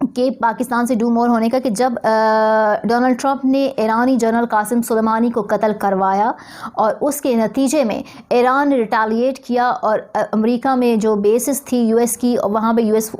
کہ پاکستان سے do more ہونے کا کہ جب ڈونلڈ ٹرمپ نے ایرانی جنرل قاسم سلیمانی کو قتل کروایا اور اس کے نتیجے میں ایران نے ریٹیلیٹ کیا اور امریکہ میں جو بیسز تھی یو ایس کی، وہاں پہ یو ایس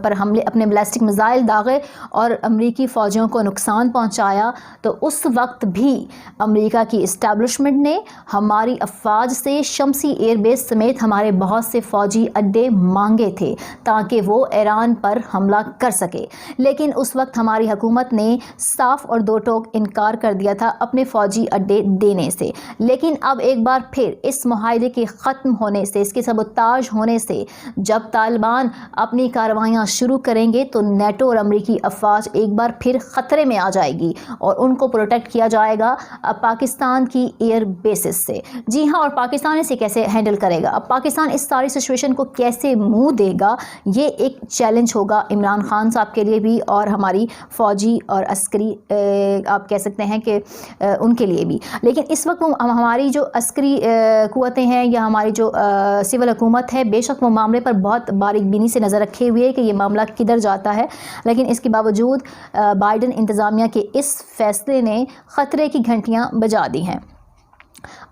پر حملے اپنے بیلسٹک میزائل داغے اور امریکی فوجیوں کو نقصان پہنچایا، تو اس وقت بھی امریکہ کی اسٹیبلشمنٹ نے ہماری افواج سے شمسی ایئر بیس سمیت ہمارے بہت سے فوجی اڈے مانگے تھے تاکہ وہ ایران پر حملہ کر سکے، لیکن اس وقت ہماری حکومت نے صاف اور دو ٹوک انکار کر دیا تھا اپنے فوجی اڈے دینے سے۔ لیکن اب ایک بار پھر اس معاہدے کے ختم ہونے سے، اس کے سبوتاژ ہونے سے، جب طالبان اپنی کارروائیاں شروع کریں گے تو نیٹو اور امریکی افواج ایک بار پھر خطرے میں آ جائے گی اور ان کو پروٹیکٹ کیا جائے گا پاکستان کی ایئر بیسز سے۔ جی ہاں، اور پاکستان اسے کیسے ہینڈل کرے گا؟ اب پاکستان اس ساری سچویشن کو کیسے منہ دے گا، یہ ایک چیلنج ہوگا عمران خان صاحب کے لیے بھی اور ہماری فوجی اور عسکری آپ کہہ سکتے ہیں کہ ان کے لیے بھی۔ لیکن اس وقت ہماری جو عسکری قوتیں ہیں یا ہماری جو سول حکومت ہے، بے شک وہ معاملے پر بہت باریک بینی سے نظر رکھے ہوئے کہ یہ معاملہ کدھر جاتا ہے، لیکن اس کے باوجود بائیڈن انتظامیہ کے اس فیصلے نے خطرے کی گھنٹیاں بجا دی ہیں۔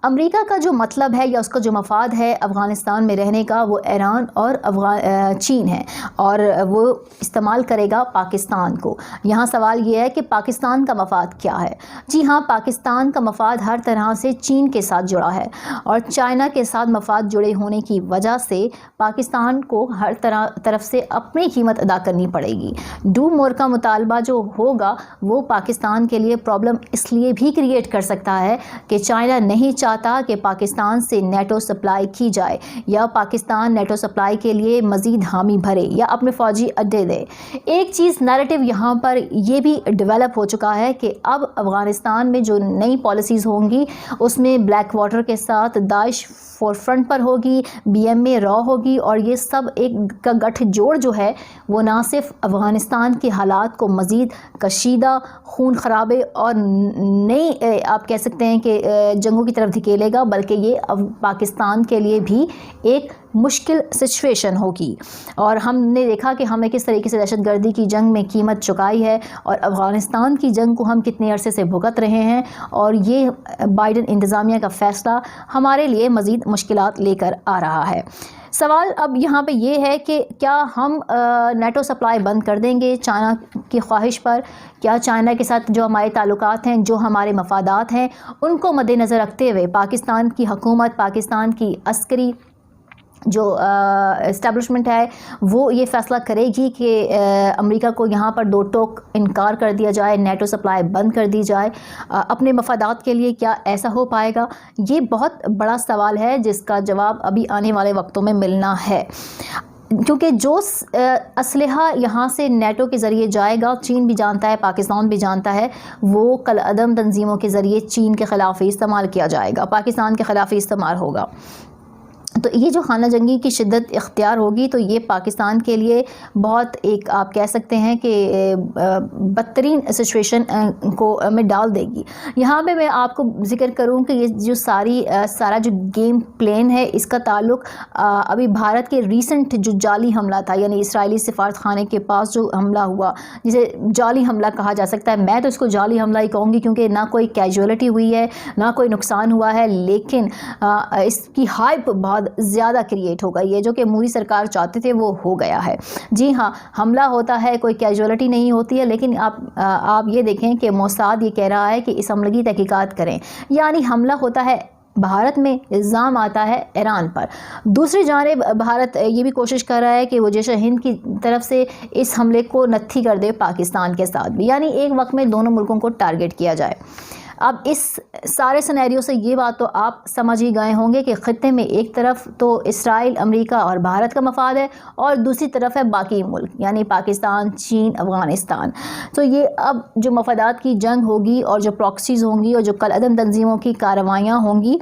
امریکہ کا جو مطلب ہے یا اس کا جو مفاد ہے افغانستان میں رہنے کا، وہ ایران اور چین ہے اور وہ استعمال کرے گا پاکستان کو۔ یہاں سوال یہ ہے کہ پاکستان کا مفاد کیا ہے؟ جی ہاں، پاکستان کا مفاد ہر طرح سے چین کے ساتھ جڑا ہے اور چائنا کے ساتھ مفاد جڑے ہونے کی وجہ سے پاکستان کو ہر طرف سے اپنی قیمت ادا کرنی پڑے گی۔ ڈو مور کا مطالبہ جو ہوگا وہ پاکستان کے لیے پرابلم اس لیے بھی کریٹ کر سکتا ہے کہ چائنا نہیں چاہتا کہ پاکستان سے نیٹو سپلائی کی جائے یا پاکستان نیٹو سپلائی کے لیے مزید حامی بھرے یا اپنے فوجی اڈے دے۔ ایک چیز نیریٹو یہاں پر یہ بھی ڈیولپ ہو چکا ہے کہ اب افغانستان میں جو نئی پالیسیز ہوں گی اس میں بلیک واٹر کے ساتھ داعش فور فرنٹ پر ہوگی، بی ایم اے را ہوگی، اور یہ سب ایک کا گٹھ جوڑ جو ہے وہ نہ صرف افغانستان کے حالات کو مزید کشیدہ، خون خرابے اور نئی آپ کہہ سکتے ہیں کہ جنگوں کی طرف دھکیلے گا، بلکہ یہ پاکستان کے لیے بھی ایک مشکل سچویشن ہوگی۔ اور ہم نے دیکھا کہ ہمیں کس طریقے سے دہشت گردی کی جنگ میں قیمت چکائی ہے اور افغانستان کی جنگ کو ہم کتنے عرصے سے بھگت رہے ہیں، اور یہ بائیڈن انتظامیہ کا فیصلہ ہمارے لیے مزید مشکلات لے کر آ رہا ہے۔ سوال اب یہاں پہ یہ ہے کہ کیا ہم نیٹو سپلائی بند کر دیں گے چائنا کی خواہش پر؟ کیا چائنا کے ساتھ جو ہمارے تعلقات ہیں، جو ہمارے مفادات ہیں، ان کو مد نظر رکھتے ہوئے پاکستان کی حکومت، پاکستان کی عسکری جو اسٹیبلشمنٹ ہے وہ یہ فیصلہ کرے گی کہ امریکہ کو یہاں پر دو ٹوک انکار کر دیا جائے، نیٹو سپلائی بند کر دی جائے اپنے مفادات کے لیے؟ کیا ایسا ہو پائے گا؟ یہ بہت بڑا سوال ہے جس کا جواب ابھی آنے والے وقتوں میں ملنا ہے، کیونکہ جو اسلحہ یہاں سے نیٹو کے ذریعے جائے گا، چین بھی جانتا ہے، پاکستان بھی جانتا ہے، وہ کالعدم تنظیموں کے ذریعے چین کے خلاف ہی استعمال کیا جائے گا، پاکستان کے خلاف ہی استعمال ہوگا۔ تو یہ جو خانہ جنگی کی شدت اختیار ہوگی تو یہ پاکستان کے لیے بہت ایک آپ کہہ سکتے ہیں کہ بدترین سچویشن کو میں ڈال دے گی۔ یہاں پہ میں آپ کو ذکر کروں کہ یہ جو سارا جو گیم پلین ہے، اس کا تعلق ابھی بھارت کے ریسنٹ جو جعلی حملہ تھا، یعنی اسرائیلی سفارت خانے کے پاس جو حملہ ہوا، جسے جعلی حملہ کہا جا سکتا ہے، میں تو اس کو جعلی حملہ ہی کہوں گی کیونکہ نہ کوئی کیجولیٹی ہوئی ہے، نہ کوئی نقصان ہوا ہے، لیکن اس کی ہائپ بہت زیادہ کریٹ ہو گئی ہے، جو کہ مودی سرکار چاہتے تھے وہ ہو گیا ہے۔ جی ہاں، حملہ ہوتا ہے، کوئی کیجولیٹی نہیں ہوتی ہے، لیکن آپ یہ دیکھیں کہ موساد یہ کہہ رہا ہے کہ اس حملے کی تحقیقات کریں، یعنی حملہ ہوتا ہے بھارت میں، الزام آتا ہے ایران پر۔ دوسری جانب بھارت یہ بھی کوشش کر رہا ہے کہ وہ جیش ہند کی طرف سے اس حملے کو نتھی کر دے پاکستان کے ساتھ بھی، یعنی ایک وقت میں دونوں ملکوں کو ٹارگٹ کیا جائے۔ اب اس سارے سینیریو سے یہ بات تو آپ سمجھ ہی گئے ہوں گے کہ خطے میں ایک طرف تو اسرائیل، امریکہ اور بھارت کا مفاد ہے اور دوسری طرف ہے باقی ملک، یعنی پاکستان، چین، افغانستان۔ تو یہ اب جو مفادات کی جنگ ہوگی اور جو پراکسیز ہوں گی اور جو کالعدم تنظیموں کی کارروائیاں ہوں گی،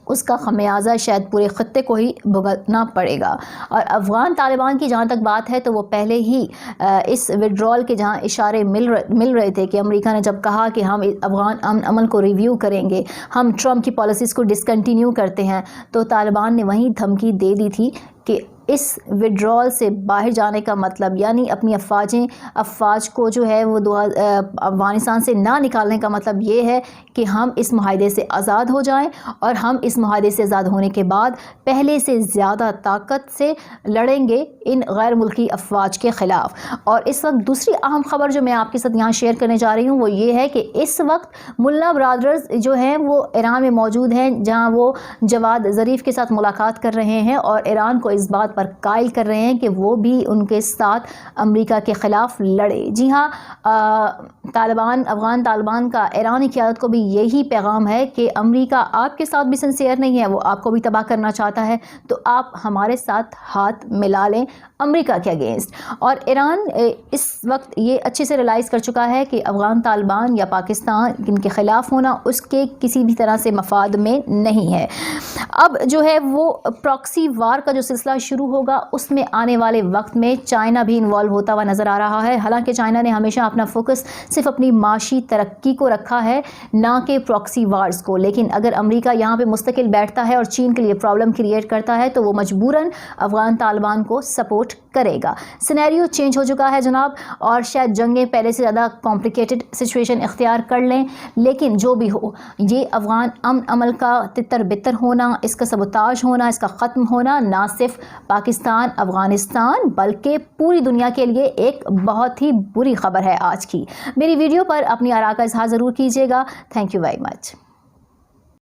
اس کا خمیازہ شاید پورے خطے کو ہی بھگتنا پڑے گا۔ اور افغان طالبان کی جہاں تک بات ہے تو وہ پہلے ہی اس وڈرال کے جہاں اشارے مل رہے تھے کہ امریکہ نے جب کہا کہ ہم افغان امن عمل کو ریویو کریں گے، ہم ٹرمپ کی پالیسیز کو ڈسکنٹینیو کرتے ہیں، تو طالبان نے وہیں دھمکی دے دی تھی کہ اس وڈرال سے باہر جانے کا مطلب یعنی اپنی افواج کو جو ہے وہ افغانستان سے نہ نکالنے کا مطلب یہ ہے کہ ہم اس معاہدے سے آزاد ہو جائیں اور ہم اس معاہدے سے آزاد ہونے کے بعد پہلے سے زیادہ طاقت سے لڑیں گے ان غیر ملکی افواج کے خلاف۔ اور اس وقت دوسری اہم خبر جو میں آپ کے ساتھ یہاں شیئر کرنے جا رہی ہوں وہ یہ ہے کہ اس وقت ملا برادرز جو ہیں وہ ایران میں موجود ہیں، جہاں وہ جواد ظریف کے ساتھ ملاقات کر رہے ہیں اور ایران کو اس بات پر قائل کر رہے ہیں کہ وہ بھی ان کے ساتھ امریکہ کے خلاف لڑے۔ جی ہاں، افغان طالبان کا ایرانی قیادت کو بھی یہی پیغام ہے کہ امریکہ آپ کے ساتھ بھی سنسیئر نہیں ہے، وہ آپ کو بھی تباہ کرنا چاہتا ہے، تو آپ ہمارے ساتھ ہاتھ ملا لیں امریکہ کے اگینسٹ۔ اور ایران اس وقت یہ اچھے سے ریلائز کر چکا ہے کہ افغان طالبان یا پاکستان ان کے خلاف ہونا اس کے کسی بھی طرح سے مفاد میں نہیں ہے۔ اب جو ہے وہ پراکسی وار کا جو سلسلہ شروع ہوگا اس میں آنے والے وقت میں چائنا بھی انوالو ہوتا ہوا نظر آ رہا ہے۔ حالانکہ چائنا نے ہمیشہ اپنا فوکس صرف اپنی معاشی ترقی کو رکھا ہے، نہ کہ پراکسی وارز کو، لیکن اگر امریکہ یہاں پہ مستقل بیٹھتا ہے اور چین کے لیے پرابلم کریٹ کرتا ہے تو وہ مجبوراً افغان طالبان کو سپورٹ کرے گا۔ سینیریو چینج ہو چکا ہے جناب، اور شاید جنگیں پہلے سے زیادہ کمپلیکیٹڈ سچویشن اختیار کر لیں، لیکن جو بھی ہو یہ افغان امن عمل کا تتر بتر ہونا، اس کا سبوتاژ ہونا، اس کا ختم ہونا نہ صرف پاکستان افغانستان بلکہ پوری دنیا کے لیے ایک بہت ہی بری خبر ہے آج کی۔ میری ویڈیو پر اپنی آراء کا اظہار ضرور کیجیے گا۔ Thank you very much.